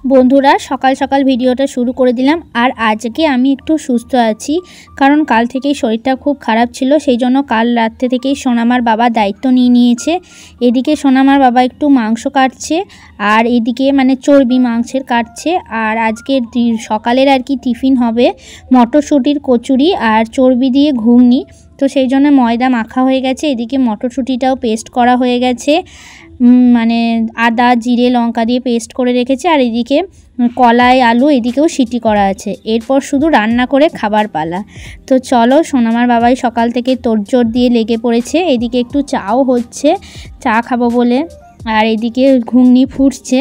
বন্ধুরা সকাল সকাল ভিডিওটা শুরু করে দিলাম। আর আজকে আমি একটু সুস্থ আছি, কারণ কাল থেকেই শরীরটা খুব খারাপ ছিল। সেই জন্য কাল রাত্রে থেকেই সোনামার বাবা দায়িত্ব নিয়েছে। এদিকে সোনামার বাবা একটু মাংস কাটছে, আর এদিকে মানে চর্বি মাংসের কাটছে। আর আজকে সকালের আর কি টিফিন হবে মটরশুঁটির কচুরি আর চর্বি দিয়ে ঘুগনি। তো সেই জন্য ময়দা মাখা হয়ে গেছে, এদিকে মটরশুঁটিটাও পেস্ট করা হয়ে গেছে, মানে আদা জিরে লঙ্কা দিয়ে পেস্ট করে রেখেছে। আর এদিকে কলাই আলু এদিকেও সিটি করা আছে। এরপর শুধু রান্না করে খাবার পালা। তো চলো, সোনামার বাবাই সকাল থেকে তোড়জোড় দিয়ে লেগে পড়েছে। এদিকে একটু চাও হচ্ছে, চা খাবো বলে। আর এদিকে ঘুগনি ফুটছে,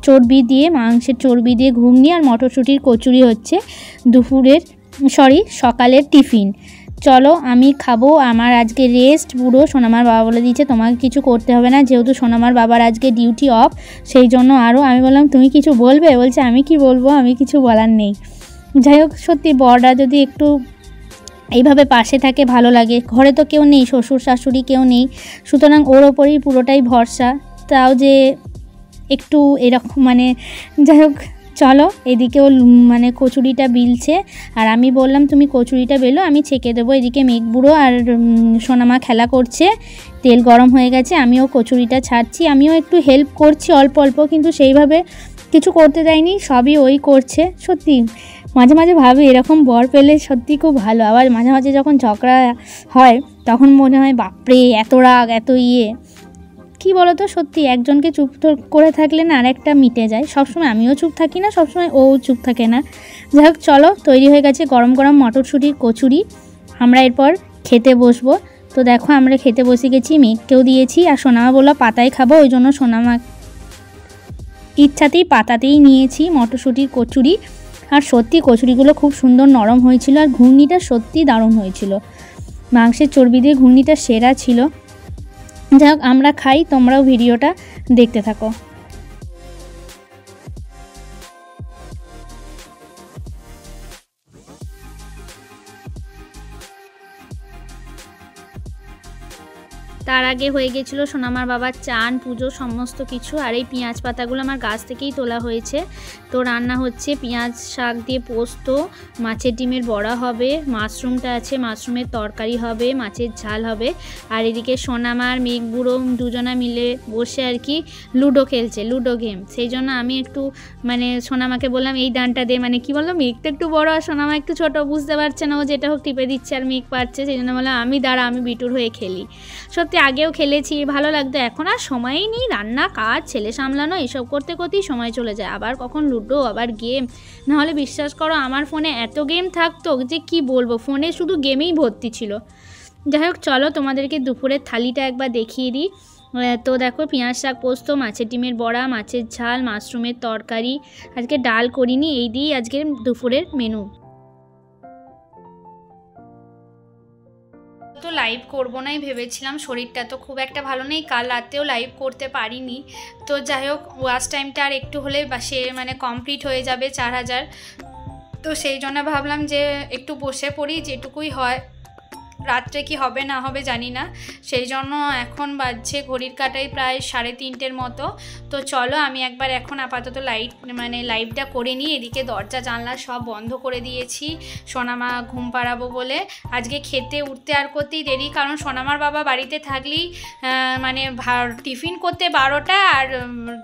চর্বি দিয়ে মাংসের চর্বি দিয়ে ঘুগনি আর মটরশুঁটির কচুরি হচ্ছে সকালের টিফিন। চলো আমি খাবো, আমার আজকে রেস্ট পুরো। সোনামার বাবা বলে দিয়েছে তোমাকে কিছু করতে হবে না, যেহেতু সোনামার বাবার আজকে ডিউটি অফ। সেই জন্য আমি বললাম তুমি কিছু বলবে? বলছে আমি কি বলবো, আমি কিছু বলার নেই। যাই হোক, সত্যি বড়রা যদি একটু এইভাবে পাশে থাকে ভালো লাগে। ঘরে তো কেউ নেই, শ্বশুর শাশুড়ি কেউ নেই, সুতরাং ওর ওপরই পুরোটাই ভরসা। তাও যে একটু এরকম মানে যাই হোক, চলো এদিকেও মানে কচুরিটা বিলছে। আর আমি বললাম তুমি কচুরিটা বেলো, আমি ছেঁকে দেবো। এদিকে মেঘবুড়ো আর সোনামা খেলা করছে, তেল গরম হয়ে গেছে, আমিও কচুরিটা ছাড়ছি। আমিও একটু হেল্প করছি অল্প অল্প, কিন্তু সেইভাবে কিছু করতে দেয়নি, সবই ওই করছে। সত্যি মাঝে মাঝে ভাবি এরকম বর পেলে সত্যি খুব ভালো। আবার মাঝে মাঝে যখন ঝগড়া হয় তখন মনে হয় বাপরে এত রাগ এত কি বলো তো, সত্যি একজনকে চুপ করে থাকলে না আরেকটা মিটে যায়। সবসময় আমিও চুপ থাকি না, সবসময় ও চুপ থাকে না। যাই হোক, চলো তৈরি হয়ে গেছে গরম গরম মটরশুঁটির কচুরি। আমরা এরপর খেতে বসবো। তো দেখো আমরা খেতে বসে গেছি, মেঘকেও দিয়েছি। আর সোনামা বললো পাতায় খাবো, ওই জন্য সোনামা ইচ্ছাতেই পাতাতেই নিয়েছি মটরশুঁটির কচুরি। আর সত্যি কচুরিগুলো খুব সুন্দর নরম হয়েছিল, আর ঘুগনিটা সত্যি দারুণ হয়েছিল। মাংসের চর্বি দিয়ে ঘুগনিটা সেরা ছিল। যাই হোক, আমরা খাই, তোমরাও ভিডিওটা দেখতে থাকো। তার আগে হয়ে গেছিলো সোনামার বাবার চান পুজো সমস্ত কিছু। আর এই পেঁয়াজ পাতাগুলো আমার গাছ থেকেই তোলা হয়েছে। তো রান্না হচ্ছে পেঁয়াজ শাক দিয়ে পোস্ত, মাছের ডিমের বড়া হবে, মাশরুমটা আছে, মাশরুমের তরকারি হবে, মাছের ঝাল হবে। আর এদিকে সোনামার মেঘবুড়ো দুজনা মিলে বসে আর কি লুডো খেলছে, লুডো গেম। সেই জন্য আমি একটু মানে সোনামাকে বললাম এই দানটা দে, মানে কি বললাম, মেঘটা একটু বড় আর সোনামা একটু ছোট, বুঝতে পারছে না, ও যেটা হোক টিপে দিচ্ছে আর মেঘ পাচ্ছে। সেই জন্য বললাম আমি বিটুর হয়ে খেলি। সত্যি আগেও খেলেছি, ভালো লাগতো। এখন আর সময়ই নেই, রান্না কাজ ছেলে সামলানো এসব করতে করতেই সময় চলে যায়। আবার কখন লুডো, আবার গেম। নাহলে বিশ্বাস করো আমার ফোনে এত গেম থাকতো যে কি বলবো, ফোনে শুধু গেমেই ভর্তি ছিল। যাই হোক, চলো তোমাদেরকে দুপুরের থালিটা একবার দেখিয়ে দিই। তো দেখো পেঁয়াজ শাক পোস্ত, মাছের ডিমের বড়া, মাছের ঝাল, মাশরুমের তরকারি। আজকে ডাল করিনি, এই দিয়েই আজকের দুপুরের মেনু। তো লাইভ করবো নাই ভেবেছিলাম, শরীরটা তো খুব একটা ভালো নেই, কাল রাতেও লাইভ করতে পারিনি। তো যাই হোক, ওয়াচ টাইমটা আর একটু হলে সে মানে কমপ্লিট হয়ে যাবে 4000। তো সেই জন্য ভাবলাম যে একটু বসে পড়ি, যেটুকুই হয়। রাত্রে কি হবে না হবে জানি না। সেই জন্য এখন বাজছে ঘড়ির কাটায় প্রায় 3:30 মতো। তো চলো আমি একবার এখন আপাতত লাইভটা করে নিই। এদিকে দরজা জানলা সব বন্ধ করে দিয়েছি সোনামা ঘুম পাড়াবো বলে। আজকে খেতে উঠতে আর করতেই দেরি, কারণ সোনামার বাবা বাড়িতে থাকলেই মানে টিফিন করতে 12টা আর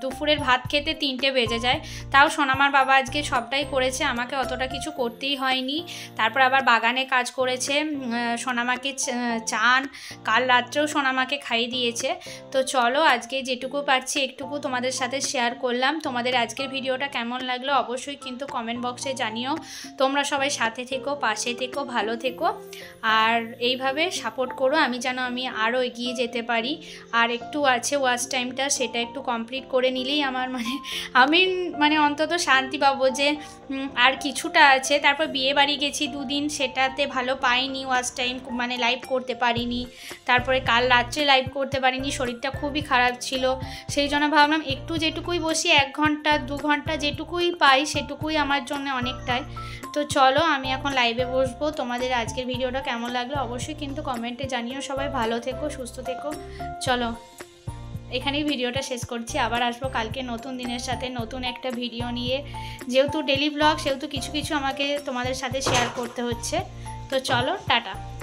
দুপুরের ভাত খেতে 3টে বেজে যায়। তাও সোনামার বাবা আজকে সবটাই করেছে, আমাকে অতটা কিছু করতেই হয়নি। তারপর আবার বাগানে কাজ করেছে, সোনামাকে চান, কাল রাত্রেও সোনামাকে খাইয়ে দিয়েছে। তো চলো আজকে যেটুকু পারছি একটুকু তোমাদের সাথে শেয়ার করলাম। তোমাদের আজকের ভিডিওটা কেমন লাগলো অবশ্যই কিন্তু কমেন্ট বক্সে জানিও। তোমরা সবাই সাথে থেকো, পাশে থেকো, ভালো থেকো, আর এইভাবে সাপোর্ট করো আমি যেন আমি আরও এগিয়ে যেতে পারি। আর একটু আছে ওয়াচ টাইমটা, সেটা একটু কমপ্লিট করে নিলেই আমার আমি অন্তত শান্তি পাবো যে আর কিছুটা আছে। তারপর বিয়ে বাড়ি গেছি 2 দিন, সেটাতে ভালো পাইনি, ওয়াচ টাইম মানে লাইভ করতে পারিনি। তারপরে কাল রাত্রে লাইভ করতে পারিনি, শরীরটা খুবই খারাপ ছিল। সেই জন্য ভাবলাম একটু যেটুকুই বসি 1 ঘন্টা 2 ঘন্টা যেটুকুই পাই সেটুকুই আমার জন্য অনেকটাই। তো চলো আমি এখন লাইভে বসবো। তোমাদের আজকের ভিডিওটা কেমন লাগলো অবশ্যই কিন্তু কমেন্টে জানিও। সবাই ভালো থেকো, সুস্থ থেকো, চলো। এখানেই ভিডিওটা শেষ করছি। আবার আসবো কালকে নতুন দিনের সাথে, নতুন একটা ভিডিও নিয়ে। যেহেতু ডেলি ব্লগ, সেহেতু কিছু কিছু আমাকে তোমাদের সাথে শেয়ার করতে হচ্ছে। তো চলো, টাটা।